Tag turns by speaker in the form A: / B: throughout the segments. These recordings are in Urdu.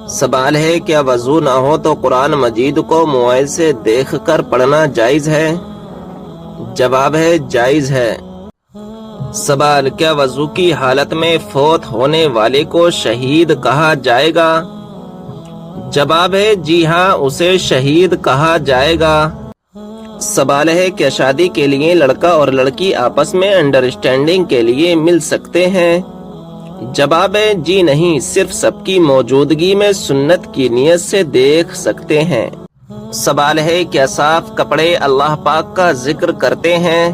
A: سوال ہے کیا وضو نہ ہو تو قرآن مجید کو موبائل سے دیکھ کر پڑھنا جائز ہے؟ جواب ہے جائز ہے۔ سوال کیا وضو کی حالت میں فوت ہونے والے کو شہید کہا جائے گا؟ جواب ہے جی ہاں، اسے شہید کہا جائے گا۔ سوال ہے کیا شادی کے لیے لڑکا اور لڑکی آپس میں انڈرسٹینڈنگ کے لیے مل سکتے ہیں؟ جواب ہے جی نہیں، صرف سب کی موجودگی میں سنت کی نیت سے دیکھ سکتے ہیں۔ سوال ہے کیا صاف کپڑے اللہ پاک کا ذکر کرتے ہیں؟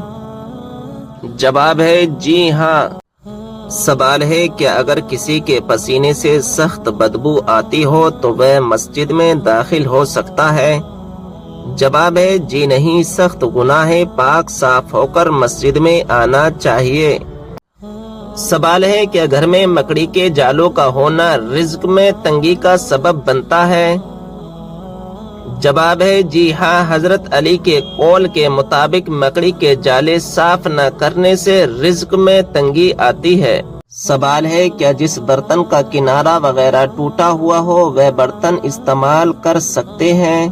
A: جواب ہے جی ہاں۔ سوال ہے کیا اگر کسی کے پسینے سے سخت بدبو آتی ہو تو وہ مسجد میں داخل ہو سکتا ہے؟ جواب ہے جی نہیں، سخت گناہ ہے، پاک صاف ہو کر مسجد میں آنا چاہیے۔ سوال ہے کیا گھر میں مکڑی کے جالوں کا ہونا رزق میں تنگی کا سبب بنتا ہے؟ جواب ہے جی ہاں، حضرت علی کے قول کے مطابق مکڑی کے جالے صاف نہ کرنے سے رزق میں تنگی آتی ہے۔ سوال ہے کیا جس برتن کا کنارہ وغیرہ ٹوٹا ہوا ہو وہ برتن استعمال کر سکتے ہیں؟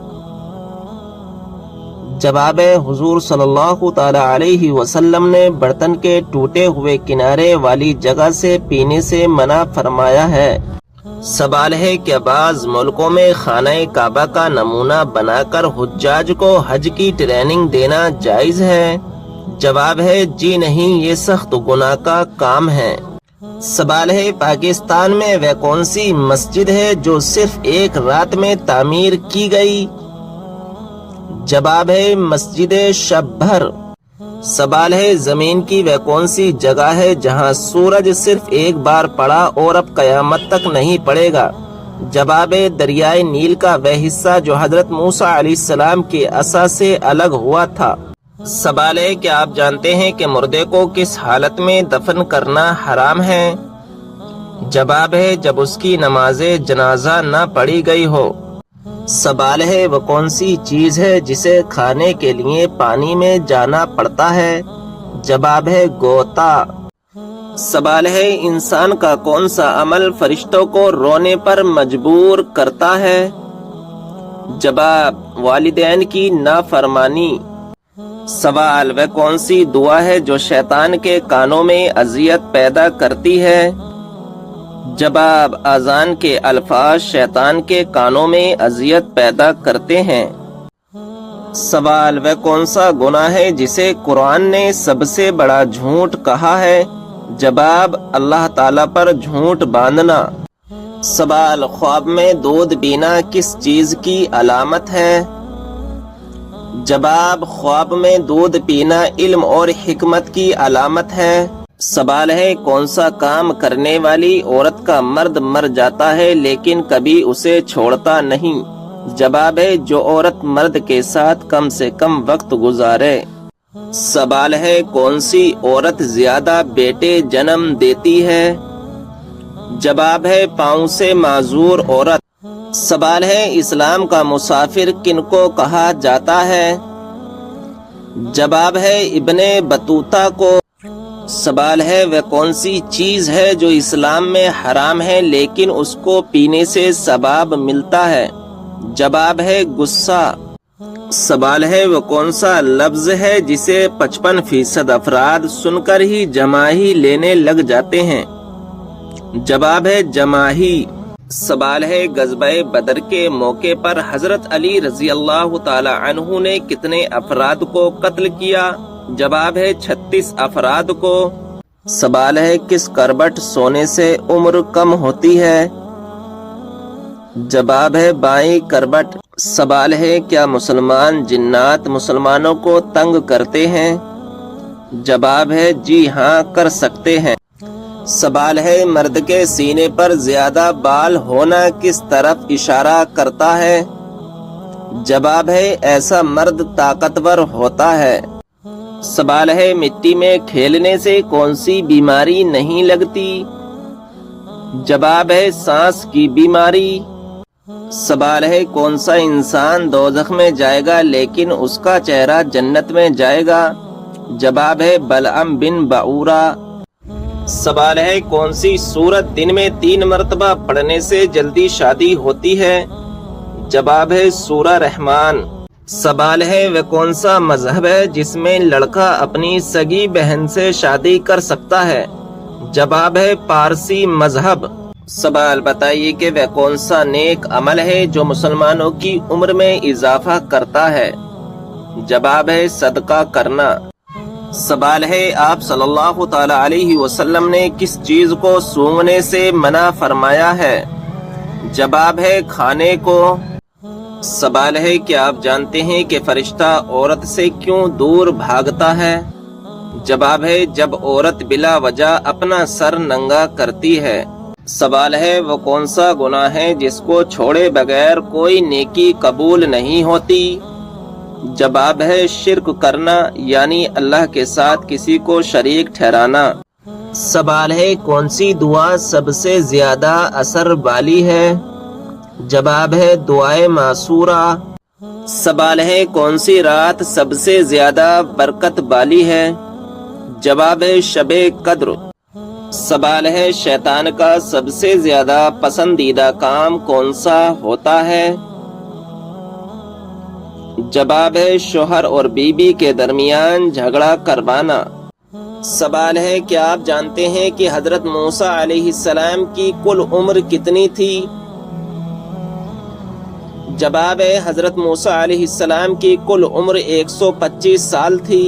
A: جواب ہے حضور صلی اللہ تعالی علیہ وسلم نے برتن کے ٹوٹے ہوئے کنارے والی جگہ سے پینے سے منع فرمایا ہے۔ سوال ہے کہ بعض ملکوں میں خانہ کعبہ کا نمونہ بنا کر حجاج کو حج کی ٹریننگ دینا جائز ہے؟ جواب ہے جی نہیں، یہ سخت گناہ کا کام ہے۔ سوال ہے پاکستان میں وہ کون سی مسجد ہے جو صرف ایک رات میں تعمیر کی گئی؟ جواب ہے مسجد شب بھر۔ سوال ہے زمین کی وہ کون سی جگہ ہے جہاں سورج صرف ایک بار پڑا اور اب قیامت تک نہیں پڑے گا؟ جواب ہے دریائے نیل کا وہ حصہ جو حضرت موسیٰ علیہ السلام کے عصا سے الگ ہوا تھا۔ سوال ہے کہ آپ جانتے ہیں کہ مردے کو کس حالت میں دفن کرنا حرام ہے؟ جواب ہے جب اس کی نماز جنازہ نہ پڑھی گئی ہو۔ سوال ہے وہ کون سی چیز ہے جسے کھانے کے لیے پانی میں جانا پڑتا ہے؟ جواب ہے غوطہ۔ سوال ہے انسان کا کون سا عمل فرشتوں کو رونے پر مجبور کرتا ہے؟ جواب والدین کی نافرمانی۔ سوال وہ کون سی دعا ہے جو شیطان کے کانوں میں اذیت پیدا کرتی ہے؟ جواب اذان کے الفاظ شیطان کے کانوں میں اذیت پیدا کرتے ہیں۔ سوال وہ کون سا گناہ ہے جسے قرآن نے سب سے بڑا جھوٹ کہا ہے؟ جواب اللہ تعالیٰ پر جھوٹ باندھنا۔ سوال خواب میں دودھ پینا کس چیز کی علامت ہے؟ جواب خواب میں دودھ پینا علم اور حکمت کی علامت ہے۔ سوال ہے کون سا کام کرنے والی عورت کا مرد مر جاتا ہے لیکن کبھی اسے چھوڑتا نہیں؟ جواب ہے جو عورت مرد کے ساتھ کم سے کم وقت گزارے۔ سوال ہے کون سی عورت زیادہ بیٹے جنم دیتی ہے؟ جواب ہے پاؤں سے معذور عورت۔ سوال ہے اسلام کا مسافر کن کو کہا جاتا ہے؟ جواب ہے ابن بطوطہ کو۔ سوال ہے وہ کون سی چیز ہے جو اسلام میں حرام ہے لیکن اس کو پینے سے ثواب ملتا ہے؟ جواب ہے غصہ۔ سوال ہے وہ کون سا لفظ ہے جسے 55% افراد سن کر ہی جماہی لینے لگ جاتے ہیں؟ جواب ہے جماہی۔ سوال ہے غزوہ بدر کے موقع پر حضرت علی رضی اللہ تعالی عنہ نے کتنے افراد کو قتل کیا؟ جواب ہے 36 افراد کو۔ سوال ہے کس کربٹ سونے سے عمر کم ہوتی ہے؟ جواب ہے بائیں کربٹ۔ سوال ہے کیا مسلمان جنات مسلمانوں کو تنگ کرتے ہیں؟ جواب ہے جی ہاں کر سکتے ہیں۔ سوال ہے مرد کے سینے پر زیادہ بال ہونا کس طرف اشارہ کرتا ہے؟ جواب ہے ایسا مرد طاقتور ہوتا ہے۔ سوال ہے مٹی میں کھیلنے سے کون سی بیماری نہیں لگتی؟ جواب ہے سانس کی بیماری۔ سوال ہے کون سا انسان دوزخ میں جائے گا لیکن اس کا چہرہ جنت میں جائے گا؟ جواب ہے بلعم بن بعورہ۔ سوال ہے کون سی سورت دن میں 3 مرتبہ پڑھنے سے جلدی شادی ہوتی ہے؟ جواب ہے سورہ رحمان۔ سوال ہے وہ کون سا مذہب ہے جس میں لڑکا اپنی سگی بہن سے شادی کر سکتا ہے؟ جواب ہے پارسی مذہب۔ سوال بتائیے کہ وہ کون سا نیک عمل ہے جو مسلمانوں کی عمر میں اضافہ کرتا ہے؟ جواب ہے صدقہ کرنا۔ سوال ہے آپ صلی اللہ تعالی علیہ وسلم نے کس چیز کو سونگھنے سے منع فرمایا ہے؟ جواب ہے کھانے کو۔ سوال ہے کہ آپ جانتے ہیں کہ فرشتہ عورت سے کیوں دور بھاگتا ہے؟ جواب ہے جب عورت بلا وجہ اپنا سر ننگا کرتی ہے۔ سوال ہے وہ کون سا گناہ ہے جس کو چھوڑے بغیر کوئی نیکی قبول نہیں ہوتی؟ جواب ہے شرک کرنا، یعنی اللہ کے ساتھ کسی کو شریک ٹھہرانا۔ سوال ہے کون سی دعا سب سے زیادہ اثر والی ہے؟ جواب ہے دعائے معصورہ۔ سوال ہے کون سی رات سب سے زیادہ برکت والی ہے؟ جواب ہے شب قدر۔ سوال ہے شیطان کا سب سے زیادہ پسندیدہ کام کون سا ہوتا ہے؟ جواب ہے شوہر اور بیوی کے درمیان جھگڑا کروانا۔ سوال ہے کہ آپ جانتے ہیں کہ حضرت موسیٰ علیہ السلام کی کل عمر کتنی تھی؟ جواب ہے حضرت موسیٰ علیہ السلام کی کل عمر 125 سال تھی۔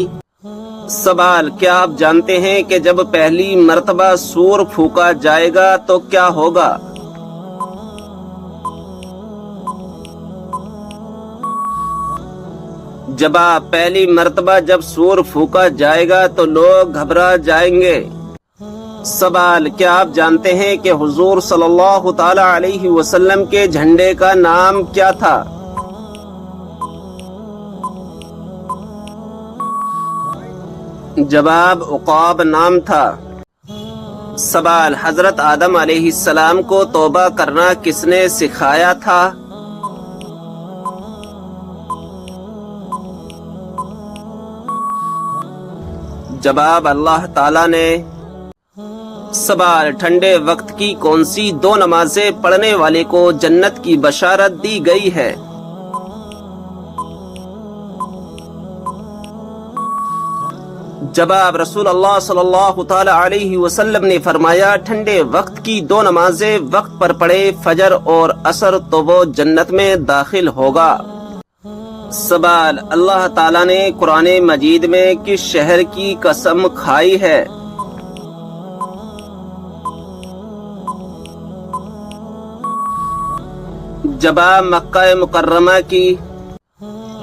A: سوال کیا آپ جانتے ہیں کہ جب پہلی مرتبہ سور پھونکا جائے گا تو کیا ہوگا؟ جواب پہلی مرتبہ جب سور پھونکا جائے گا تو لوگ گھبرا جائیں گے۔ سوال کیا آپ جانتے ہیں کہ حضور صلی اللہ تعالی علیہ وسلم کے جھنڈے کا نام کیا تھا؟ جواب عقاب نام تھا۔ سوال حضرت آدم علیہ السلام کو توبہ کرنا کس نے سکھایا تھا؟ جواب اللہ تعالی نے۔ سوال ٹھنڈے وقت کی کون سی 2 نمازیں پڑھنے والے کو جنت کی بشارت دی گئی ہے؟ جواب رسول اللہ صلی اللہ تعالی علیہ وسلم نے فرمایا ٹھنڈے وقت کی 2 نمازیں وقت پر پڑھے فجر اور عصر تو وہ جنت میں داخل ہوگا۔ سوال اللہ تعالیٰ نے قرآن مجید میں کس شہر کی قسم کھائی ہے؟ جواب مکہ مکرمہ کی۔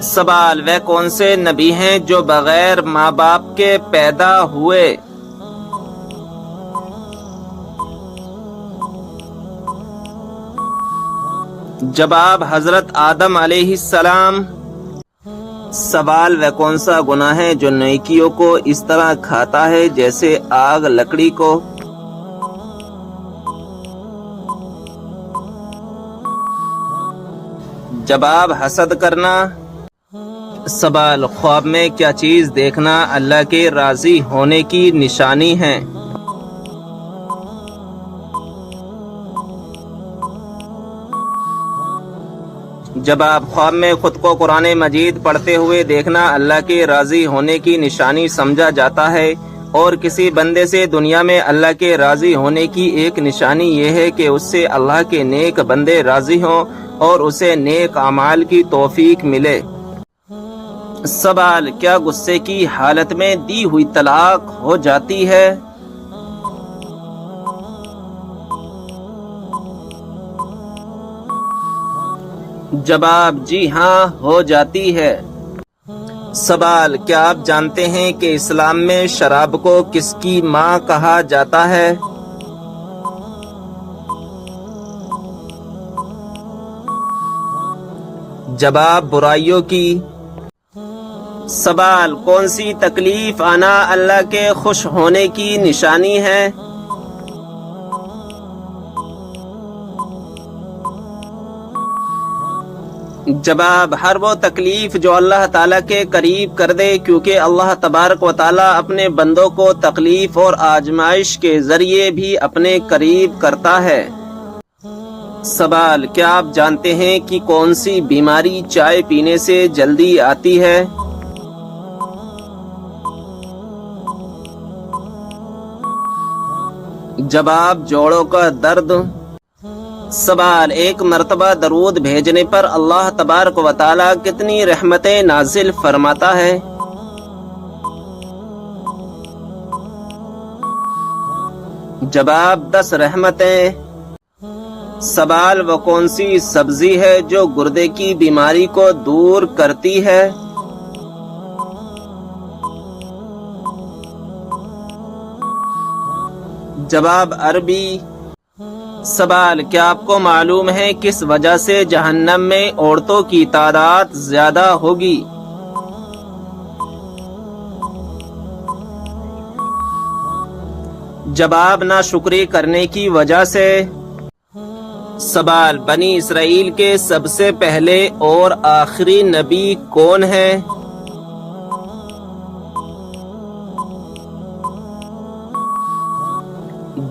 A: سوال وہ کون سے نبی ہیں جو بغیر ماں باپ کے پیدا ہوئے؟ جواب حضرت آدم علیہ السلام۔ سوال وہ کون سا گناہ ہے جو نیکیوں کو اس طرح کھاتا ہے جیسے آگ لکڑی کو؟ جواب حسد کرنا۔ سوال خواب میں کیا چیز دیکھنا اللہ کے راضی ہونے کی نشانی ہے؟ جواب خواب میں خود کو قرآن مجید پڑھتے ہوئے دیکھنا اللہ کے راضی ہونے کی نشانی سمجھا جاتا ہے، اور کسی بندے سے دنیا میں اللہ کے راضی ہونے کی ایک نشانی یہ ہے کہ اس سے اللہ کے نیک بندے راضی ہوں اور اسے نیک اعمال کی توفیق ملے۔ سوال کیا غصے کی حالت میں دی ہوئی طلاق ہو جاتی ہے؟ جواب جی ہاں ہو جاتی ہے۔ سوال کیا آپ جانتے ہیں کہ اسلام میں شراب کو کس کی ماں کہا جاتا ہے؟ جواب برائیوں کی۔ سوال کون سی تکلیف آنا اللہ کے خوش ہونے کی نشانی ہے؟ جواب: ہر وہ تکلیف جو اللہ تعالیٰ کے قریب کر دے، کیونکہ اللہ تبارک و تعالیٰ اپنے بندوں کو تکلیف اور آزمائش کے ذریعے بھی اپنے قریب کرتا ہے۔ سوال: کیا آپ جانتے ہیں کہ کون سی بیماری چائے پینے سے جلدی آتی ہے؟ جواب: جوڑوں کا درد۔ سوال: ایک مرتبہ درود بھیجنے پر اللہ تبارک و تعالیٰ کتنی رحمتیں نازل فرماتا ہے؟ جواب: 10 رحمتیں۔ سوال: وہ کون سی سبزی ہے جو گردے کی بیماری کو دور کرتی ہے؟ جواب: عربی۔ سوال: کیا آپ کو معلوم ہے کس وجہ سے جہنم میں عورتوں کی تعداد زیادہ ہوگی؟ جواب: ناشکری کرنے کی وجہ سے۔ سوال: بنی اسرائیل کے سب سے پہلے اور آخری نبی کون ہیں؟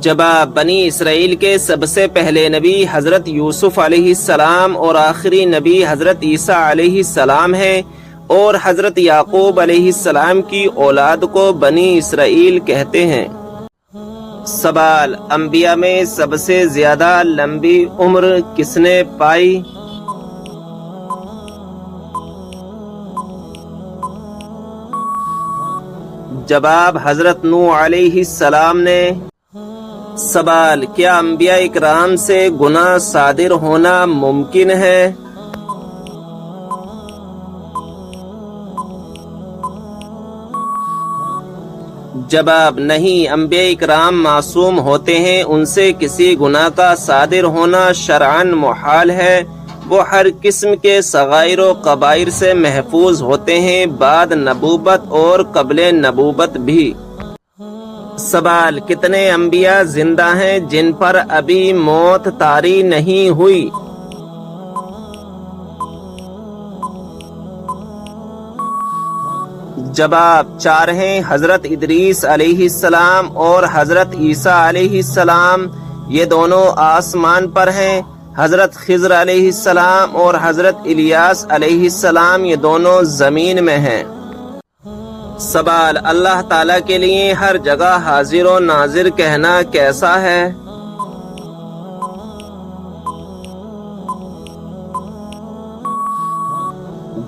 A: جواب: بنی اسرائیل کے سب سے پہلے نبی حضرت یوسف علیہ السلام اور آخری نبی حضرت عیسیٰ علیہ السلام ہیں، اور حضرت یعقوب علیہ السلام کی اولاد کو بنی اسرائیل کہتے ہیں۔ سوال: انبیاء میں سب سے زیادہ لمبی عمر کس نے پائی؟ جواب: حضرت نوح علیہ السلام نے۔ سوال: کیا انبیاء اکرام سے گناہ صادر ہونا ممکن ہے؟ جواب: نہیں، انبیاء اکرام معصوم ہوتے ہیں، ان سے کسی گناہ کا صادر ہونا شرعاً محال ہے۔ وہ ہر قسم کے صغائر و کبائر سے محفوظ ہوتے ہیں، بعد نبوت اور قبل نبوت بھی۔ سوال: کتنے انبیاء زندہ ہیں جن پر ابھی موت طاری نہیں ہوئی؟ جواب: 4 ہیں، حضرت ادریس علیہ السلام اور حضرت عیسیٰ علیہ السلام، یہ دونوں آسمان پر ہیں۔ حضرت خضر علیہ السلام اور حضرت الیاس علیہ السلام، یہ دونوں زمین میں ہیں۔ سوال: اللہ تعالیٰ کے لیے ہر جگہ حاضر و ناظر کہنا کیسا ہے؟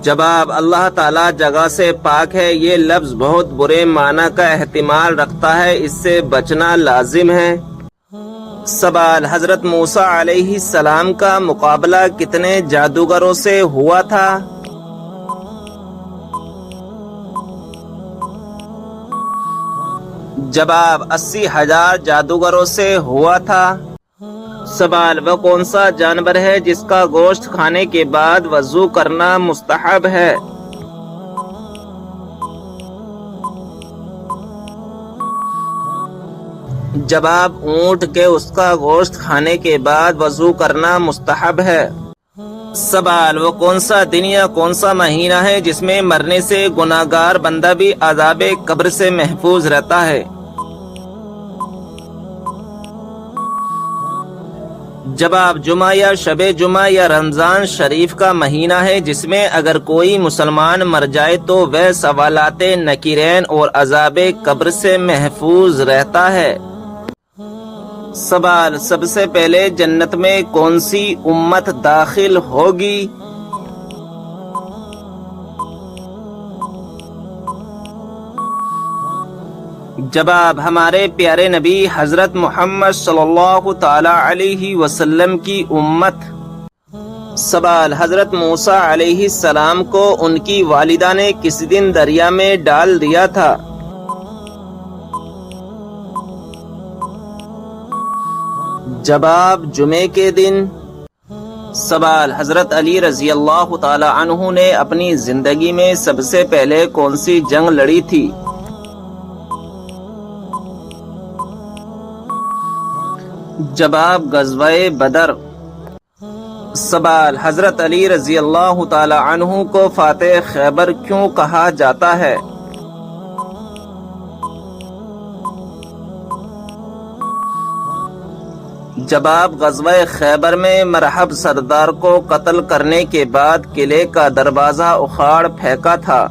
A: جواب: اللہ تعالیٰ جگہ سے پاک ہے، یہ لفظ بہت برے معنی کا احتمال رکھتا ہے، اس سے بچنا لازم ہے۔ سوال: حضرت موسیٰ علیہ السلام کا مقابلہ کتنے جادوگروں سے ہوا تھا؟ جواب: 80,000 جادوگروں سے ہوا تھا۔ سوال: وہ کون سا جانور ہے جس کا گوشت کھانے کے بعد وضو کرنا مستحب ہے؟ جواب: اونٹ کے اس کا گوشت کھانے کے بعد وضو کرنا مستحب ہے۔ سوال: وہ کون سا دن یا کون سا مہینہ ہے جس میں مرنے سے گناہگار بندہ بھی عذاب قبر سے محفوظ رہتا ہے؟ جواب: جمعہ یا شب جمعہ یا رمضان شریف کا مہینہ ہے، جس میں اگر کوئی مسلمان مر جائے تو وہ سوالات نکیرین اور عذاب قبر سے محفوظ رہتا ہے۔ سوال: سب سے پہلے جنت میں کون سی امت داخل ہوگی؟ جواب: ہمارے پیارے نبی حضرت محمد صلی اللہ تعالی علیہ وسلم کی امت۔ سوال: حضرت موسیٰ علیہ السلام کو ان کی والدہ نے کس دن دریا میں ڈال دیا تھا؟ جواب: جمعے کے دن۔ سوال: حضرت علی رضی اللہ تعالی عنہ نے اپنی زندگی میں سب سے پہلے کون سی جنگ لڑی تھی؟ جواب: غزوہ بدر۔ سوال: حضرت علی رضی اللہ تعالی عنہ کو فاتح خیبر کیوں کہا جاتا ہے؟ جواب: غزوہ خیبر میں مرحب سردار کو قتل کرنے کے بعد قلعے کا دروازہ اکھاڑ پھینکا تھا۔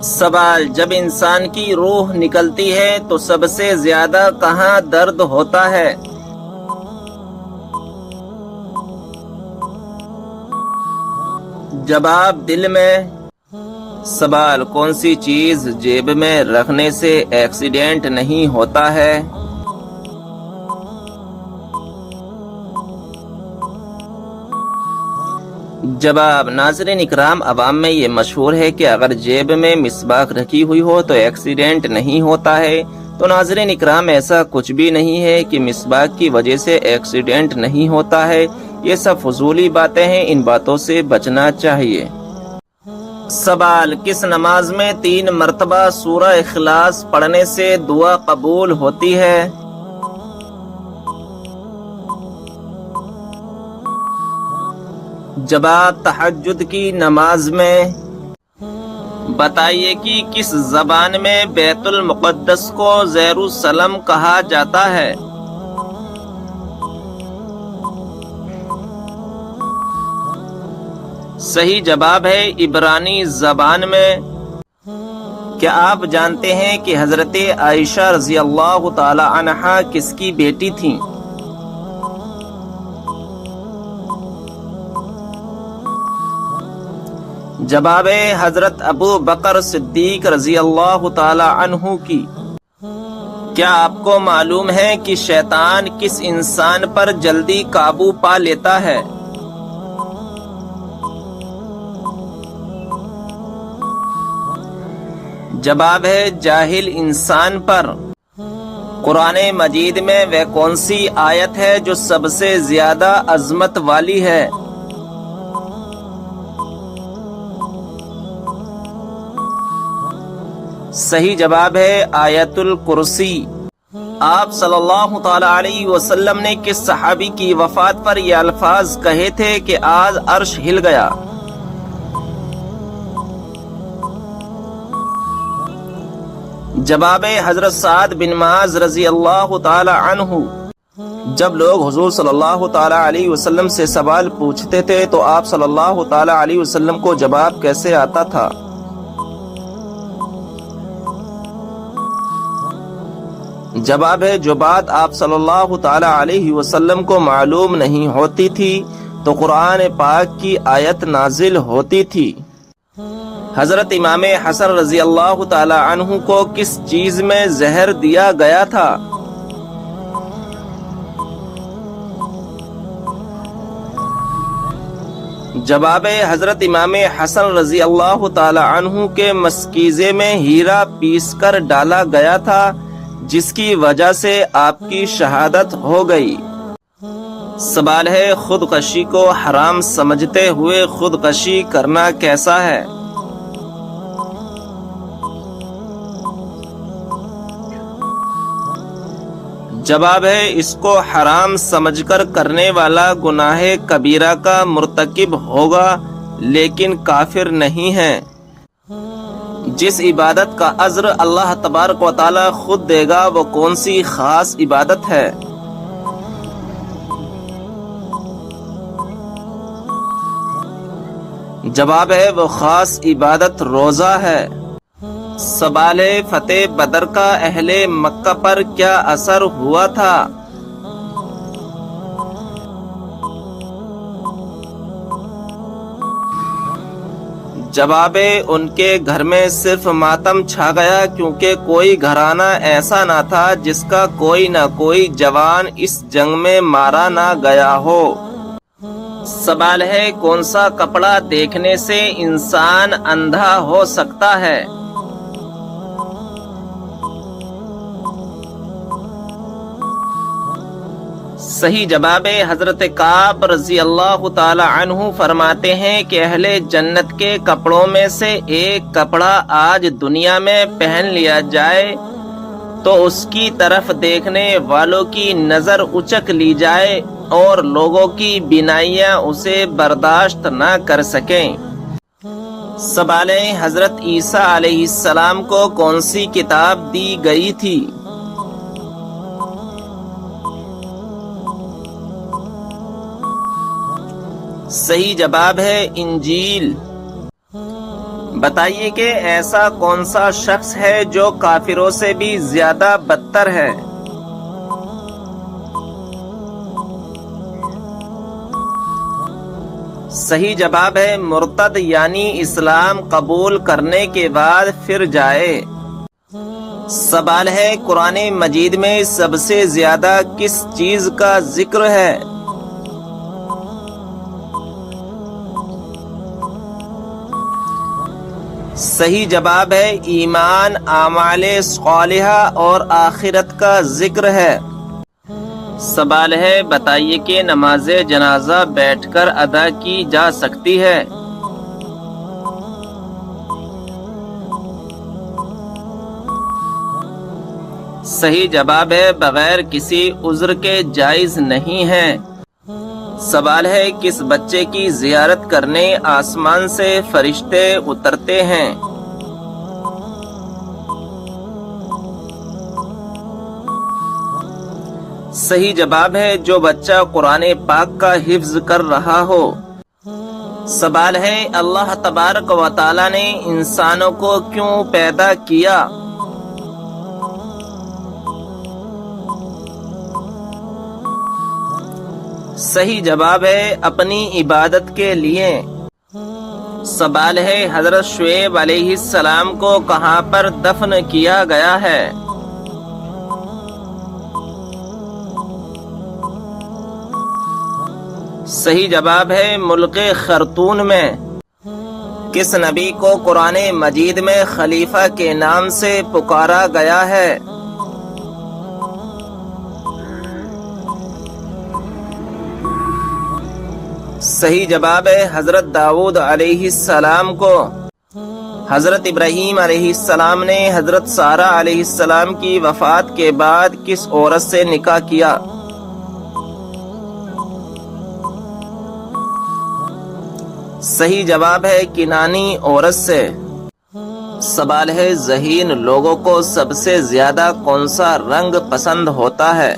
A: سوال: جب انسان کی روح نکلتی ہے تو سب سے زیادہ کہاں درد ہوتا ہے؟ جواب: دل میں۔ سوال: کون سی چیز جیب میں رکھنے سے ایکسیڈنٹ نہیں ہوتا ہے؟ جواب: ناظرین اکرام، عوام میں یہ مشہور ہے کہ اگر جیب میں مسواک رکھی ہوئی ہو تو ایکسیڈنٹ نہیں ہوتا ہے۔ تو ناظرین اکرام، ایسا کچھ بھی نہیں ہے کہ مسواک کی وجہ سے ایکسیڈنٹ نہیں ہوتا ہے۔ یہ سب فضولی باتیں ہیں، ان باتوں سے بچنا چاہیے۔ سوال: کس نماز میں 3 مرتبہ سورہ اخلاص پڑھنے سے دعا قبول ہوتی ہے؟ جواب: تہجد کی نماز میں۔ بتائیے کہ کس زبان میں بیت المقدس کو یروشلم کہا جاتا ہے؟ صحیح جواب ہے عبرانی زبان میں۔ کیا آپ جانتے ہیں کہ حضرت عائشہ رضی اللہ تعالی عنہا کس کی بیٹی تھیں؟ جواب ہے حضرت ابو بکر صدیق رضی اللہ تعالی عنہ کی۔ کیا آپ کو معلوم ہے کہ شیطان کس انسان پر جلدی قابو پا لیتا ہے؟ جواب ہے جاہل انسان پر۔ قرآن مجید میں وہ کون سی آیت ہے جو سب سے زیادہ عظمت والی ہے؟ صحیح جواب ہے آیت الکرسی۔ آپ صلی اللہ تعالی علیہ وسلم نے کس صحابی کی وفات پر یہ الفاظ کہے تھے کہ آج عرش ہل گیا؟ جواب حضرت سعد بن معاذ رضی اللہ تعالی عنہ۔ جب لوگ حضور صلی اللہ تعالی علیہ وسلم سے سوال پوچھتے تھے تو آپ صلی اللہ تعالی علیہ وسلم کو جواب کیسے آتا تھا؟ جواب ہے جو بات آپ صلی اللہ تعالی علیہ وسلم کو معلوم نہیں ہوتی تھی تو قرآن پاک کی آیت نازل ہوتی تھی۔ حضرت امام حسن رضی اللہ تعالی عنہ کو کس چیز میں زہر دیا گیا تھا؟ جواب ہے حضرت امام حسن رضی اللہ تعالی عنہ کے مشکیزے میں ہیرا پیس کر ڈالا گیا تھا، جس کی وجہ سے آپ کی شہادت ہو گئی۔ سوال ہے خودکشی کو حرام سمجھتے ہوئے خودکشی کرنا کیسا ہے؟ جواب ہے اس کو حرام سمجھ کر کرنے والا گناہ کبیرہ کا مرتکب ہوگا لیکن کافر نہیں ہے۔ جس عبادت کا اجر اللہ تبارک و تعالی خود دے گا وہ کون سی خاص عبادت ہے؟ جواب ہے وہ خاص عبادت روزہ ہے۔ سوال ہے فتح بدر کا اہل مکہ پر کیا اثر ہوا تھا؟ جواب ہے ان کے گھر میں صرف ماتم چھا گیا کیونکہ کوئی گھرانہ ایسا نہ تھا جس کا کوئی نہ کوئی جوان اس جنگ میں مارا نہ گیا ہو۔ سوال ہے کون سا کپڑا دیکھنے سے انسان اندھا ہو سکتا ہے؟ صحیح جواب ہے حضرت کعب رضی اللہ تعالی عنہ فرماتے ہیں کہ اہل جنت کے کپڑوں میں سے ایک کپڑا آج دنیا میں پہن لیا جائے تو اس کی طرف دیکھنے والوں کی نظر اچک لی جائے اور لوگوں کی بینائیاں اسے برداشت نہ کر سکیں۔ سوال ہے، حضرت عیسیٰ علیہ السلام کو کون سی کتاب دی گئی تھی؟ صحیح جواب ہے انجیل۔ بتائیے کہ ایسا کون سا شخص ہے جو کافروں سے بھی زیادہ بدتر ہے؟ صحیح جواب ہے مرتد، یعنی اسلام قبول کرنے کے بعد پھر جائے۔ سوال ہے، قرآن مجید میں سب سے زیادہ کس چیز کا ذکر ہے؟ صحیح جواب ہے ایمان، اعمال صالحہ اور آخرت کا ذکر ہے۔ سوال ہے، بتائیے کہ نماز جنازہ بیٹھ کر ادا کی جا سکتی ہے؟ صحیح جواب ہے بغیر کسی عذر کے جائز نہیں ہے۔ سوال ہے، کس بچے کی زیارت کرنے آسمان سے فرشتے اترتے ہیں؟ صحیح جواب ہے جو بچہ قرآن پاک کا حفظ کر رہا ہو۔ سوال ہے، اللہ تبارک و تعالی نے انسانوں کو کیوں پیدا کیا؟ صحیح جواب ہے اپنی عبادت کے لیے۔ سوال ہے، حضرت شعیب علیہ السلام کو کہاں پر دفن کیا گیا ہے؟ صحیح جواب ہے ملک خرطون میں۔ کس نبی کو قرآن مجید میں خلیفہ کے نام سے پکارا گیا ہے؟ صحیح جواب ہے حضرت داؤد علیہ السلام کو۔ حضرت ابراہیم علیہ السلام نے حضرت سارہ علیہ السلام کی وفات کے بعد کس عورت سے نکاح کیا؟ صحیح جواب ہے کنانی عورت سے۔ سوال ہے، ذہین لوگوں کو سب سے زیادہ کون سا رنگ پسند ہوتا ہے؟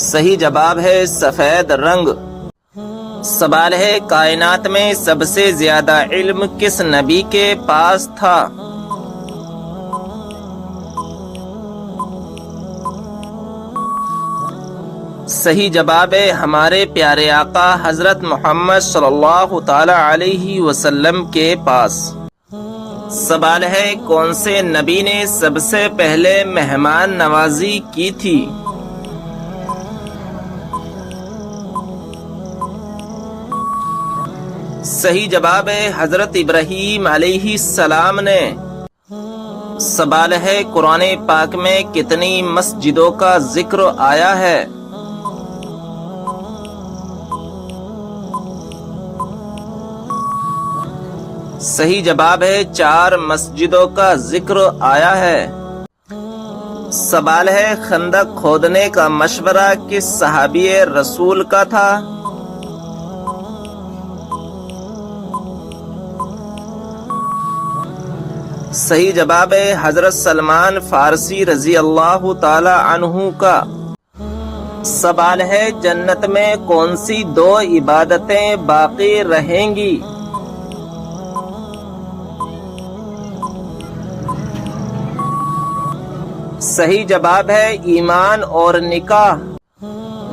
A: صحیح جواب ہے سفید رنگ۔ سوال ہے، کائنات میں سب سے زیادہ علم کس نبی کے پاس تھا؟ صحیح جواب ہے ہمارے پیارے آقا حضرت محمد صلی اللہ تعالی علیہ وسلم کے پاس۔ سوال ہے، کون سے نبی نے سب سے پہلے مہمان نوازی کی تھی؟ صحیح جواب ہے حضرت ابراہیم علیہ السلام نے۔ سوال ہے، قرآن پاک میں کتنی مسجدوں کا ذکر آیا ہے؟ صحیح جواب ہے 4 مسجدوں کا ذکر آیا ہے۔ سوال ہے، خندق کھودنے کا مشورہ کس صحابی رسول کا تھا؟ صحیح جواب ہے حضرت سلمان فارسی رضی اللہ تعالی عنہ کا۔ سوال ہے، جنت میں کون سی 2 عبادتیں باقی رہیں گی؟ صحیح جواب ہے ایمان اور نکاح۔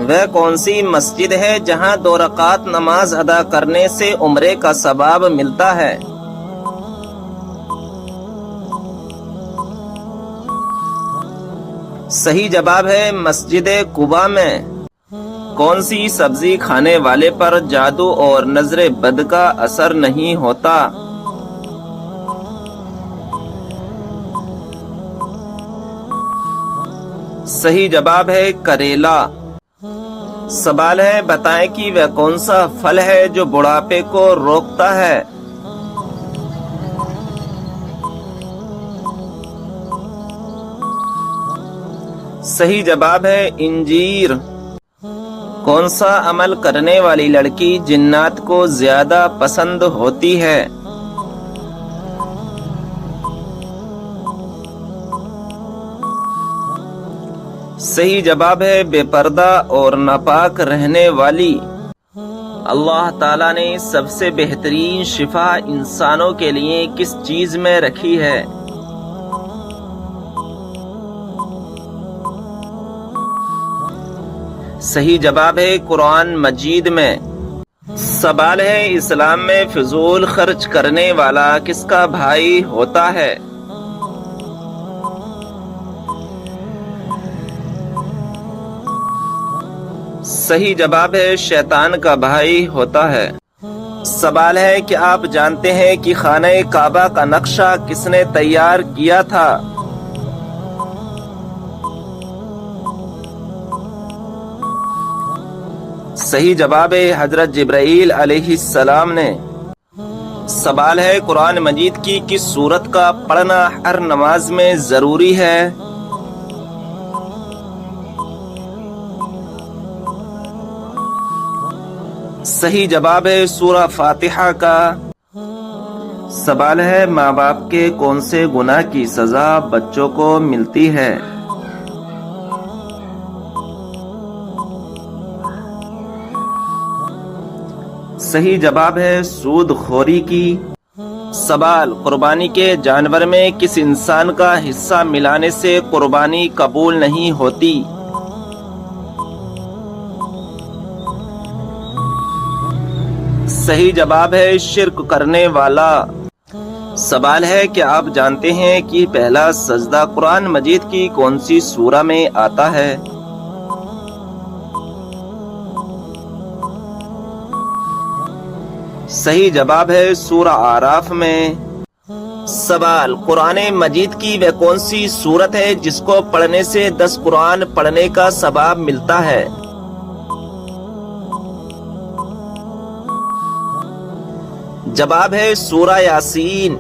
A: وہ کون سی مسجد ہے جہاں 2 رکعت نماز ادا کرنے سے عمرے کا ثواب ملتا ہے؟ صحیح جواب ہے مسجد قباء میں۔ کون سی سبزی کھانے والے پر جادو اور نظر بد کا اثر نہیں ہوتا؟ صحیح جواب ہے کریلا۔ سوال ہے، بتائیں کہ وہ کون سا پھل ہے جو بڑھاپے کو روکتا ہے؟ صحیح جواب ہے انجیر۔ کون سا عمل کرنے والی لڑکی جنات کو زیادہ پسند ہوتی ہے؟ صحیح جواب ہے بے پردہ اور ناپاک رہنے والی۔ اللہ تعالیٰ نے سب سے بہترین شفا انسانوں کے لیے کس چیز میں رکھی ہے؟ صحیح جواب ہے قرآن مجید میں۔ سوال ہے اسلام میں فضول خرچ کرنے والا کس کا بھائی ہوتا ہے؟ صحیح جواب ہے شیطان کا بھائی ہوتا ہے۔ سوال ہے کہ آپ جانتے ہیں کہ خانہ کعبہ کا نقشہ کس نے تیار کیا تھا؟ صحیح جواب ہے حضرت جبرائیل علیہ السلام نے۔ سوال ہے قرآن مجید کی کس سورت کا پڑھنا ہر نماز میں ضروری ہے؟ صحیح جواب ہے سورہ فاتحہ کا۔ سوال ہے ماں باپ کے کون سے گناہ کی سزا بچوں کو ملتی ہے؟ صحیح جواب ہے سود خوری کی۔ سوال قربانی کے جانور میں کس انسان کا حصہ ملانے سے قربانی قبول نہیں ہوتی؟ صحیح جواب ہے شرک کرنے والا۔ سوال ہے کہ آپ جانتے ہیں کہ پہلا سجدہ قرآن مجید کی کون سی سورہ میں آتا ہے؟ صحیح جواب ہے سورہ اعراف میں۔ سوال قرآن مجید کی وہ کون سی سورت ہے جس کو پڑھنے سے 10 قرآن پڑھنے کا ثواب ملتا ہے؟ جواب ہے سورہ یاسین۔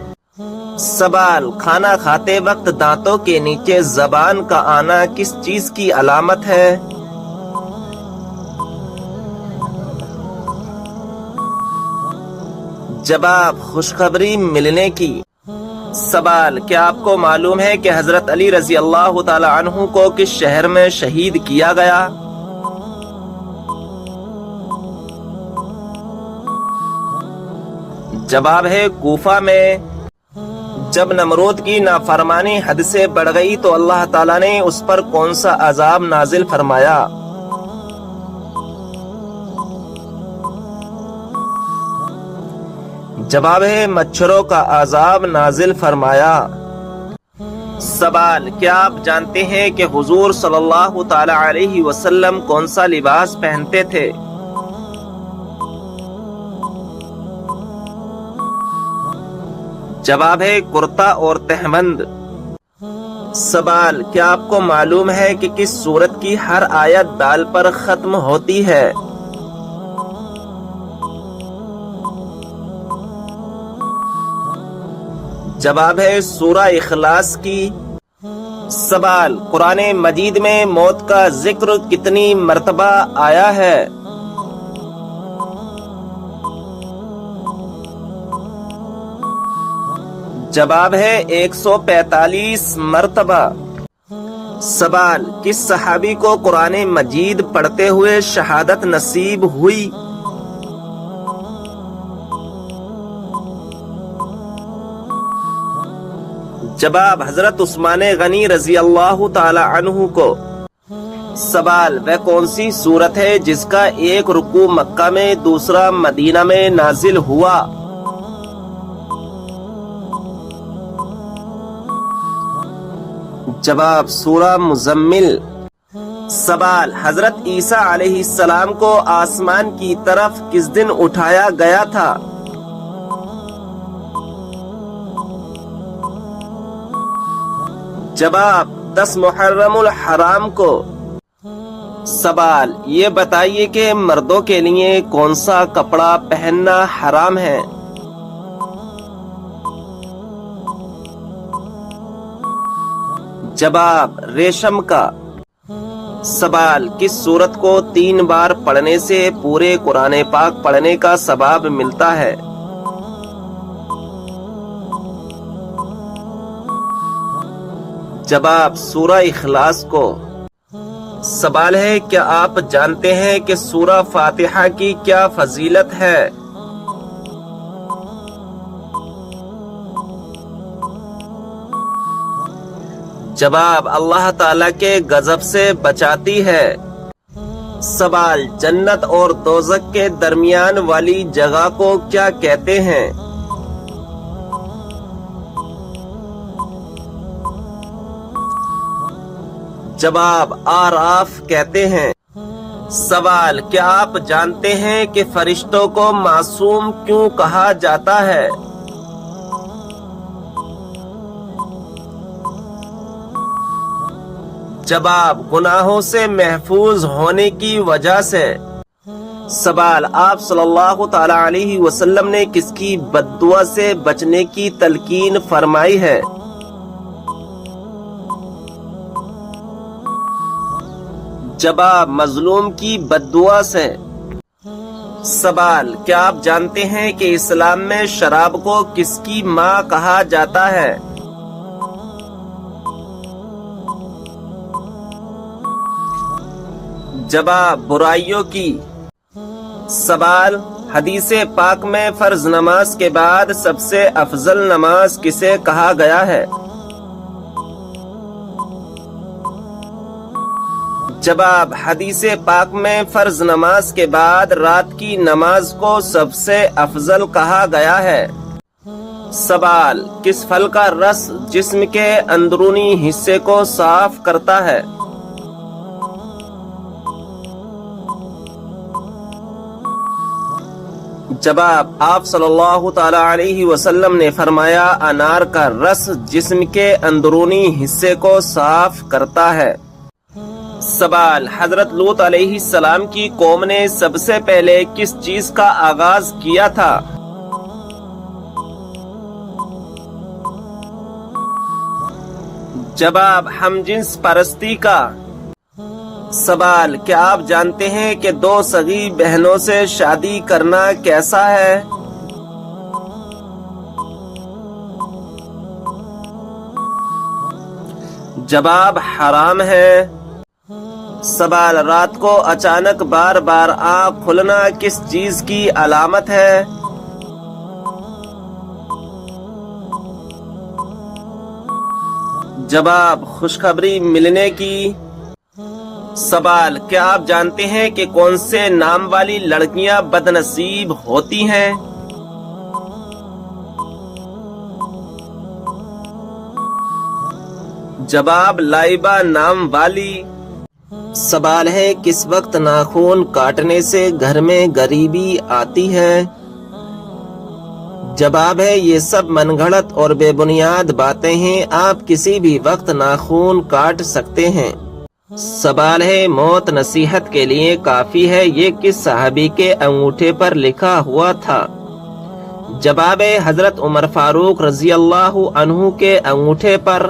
A: سوال کھانا کھاتے وقت دانتوں کے نیچے زبان کا آنا کس چیز کی علامت ہے؟ جواب خوشخبری ملنے کی۔ سوال کیا آپ کو معلوم ہے کہ حضرت علی رضی اللہ تعالی عنہ کو کس شہر میں شہید کیا گیا؟ جواب ہے کوفہ میں۔ جب نمرود کی نافرمانی حد سے بڑھ گئی تو اللہ تعالیٰ نے اس پر کون سا عذاب نازل فرمایا؟ جواب ہے مچھروں کا عذاب نازل فرمایا۔ سوال کیا آپ جانتے ہیں کہ حضور صلی اللہ تعالی علیہ وسلم کون سا لباس پہنتے تھے؟ جواب ہے کرتا اور تہبند۔ سوال کیا آپ کو معلوم ہے کہ کس سورت کی ہر آیت دال پر ختم ہوتی ہے؟ جواب ہے سورہ اخلاص کی۔ سوال قرآن مجید میں موت کا ذکر کتنی مرتبہ آیا ہے؟ جواب ہے 145 مرتبہ۔ سوال کس صحابی کو قرآن مجید پڑھتے ہوئے شہادت نصیب ہوئی؟ جواب حضرت عثمان غنی رضی اللہ تعالی عنہ کو۔ سوال وہ کون سی سورت ہے جس کا ایک رکوع مکہ میں دوسرا مدینہ میں نازل ہوا؟ جواب سورہ مزمل۔ سوال حضرت عیسیٰ علیہ السلام کو آسمان کی طرف کس دن اٹھایا گیا تھا؟ جواب 10 محرم الحرام کو۔ سوال یہ بتائیے کہ مردوں کے لیے کون سا کپڑا پہننا حرام ہے؟ جواب ریشم کا۔ سوال، کس سورت کو 3 بار پڑھنے سے پورے قرآن پاک پڑھنے کا ثواب ملتا ہے؟ جواب، سورہ اخلاص کو۔ سوال ہے، کیا آپ جانتے ہیں کہ سورہ فاتحہ کی کیا فضیلت ہے؟ جواب، اللہ تعالیٰ کے غضب سے بچاتی ہے۔ سوال، جنت اور دوزخ کے درمیان والی جگہ کو کیا کہتے ہیں؟ جواب، آراف کہتے ہیں۔ سوال، کیا آپ جانتے ہیں کہ فرشتوں کو معصوم کیوں کہا جاتا ہے؟ جواب، گناہوں سے محفوظ ہونے کی وجہ سے۔ سوال، آپ صلی اللہ تعالی علیہ وسلم نے کس کی بد دعا سے بچنے کی تلقین فرمائی ہے؟ جواب، مظلوم کی بد دعا سے۔ سوال، کیا آپ جانتے ہیں کہ اسلام میں شراب کو کس کی ماں کہا جاتا ہے؟ جواب، برائیوں کی۔ سوال، حدیث پاک میں فرض نماز کے بعد سب سے افضل نماز کسے کہا گیا ہے؟ جواب، حدیث پاک میں فرض نماز کے بعد رات کی نماز کو سب سے افضل کہا گیا ہے۔ سوال، کس پھل کا رس جسم کے اندرونی حصے کو صاف کرتا ہے؟ جواب، آپ صلی اللہ تعالی علیہ وسلم نے فرمایا، انار کا رس جسم کے اندرونی حصے کو صاف کرتا ہے۔ سوال، حضرت لوط علیہ السلام کی قوم نے سب سے پہلے کس چیز کا آغاز کیا تھا؟ جواب، ہم جنس پرستی کا۔ سوال، کیا آپ جانتے ہیں کہ 2 سگی بہنوں سے شادی کرنا کیسا ہے؟ جواب، حرام ہے۔ سوال، رات کو اچانک بار بار آنکھ کھلنا کس چیز کی علامت ہے؟ جواب، خوشخبری ملنے کی۔ سوال، کیا آپ جانتے ہیں کہ کون سے نام والی لڑکیاں بد نصیب ہوتی ہیں؟ جواب، لائبہ نام والی۔ سوال ہے، کس وقت ناخن کاٹنے سے گھر میں غریبی آتی ہے؟ جواب ہے، یہ سب من گھڑت اور بے بنیاد باتیں ہیں، آپ کسی بھی وقت ناخن کاٹ سکتے ہیں۔ سوال ہے، موت نصیحت کے لیے کافی ہے، یہ کس صحابی کے انگوٹھے پر لکھا ہوا تھا؟ جواب ہے، حضرت عمر فاروق رضی اللہ عنہ کے انگوٹھے پر۔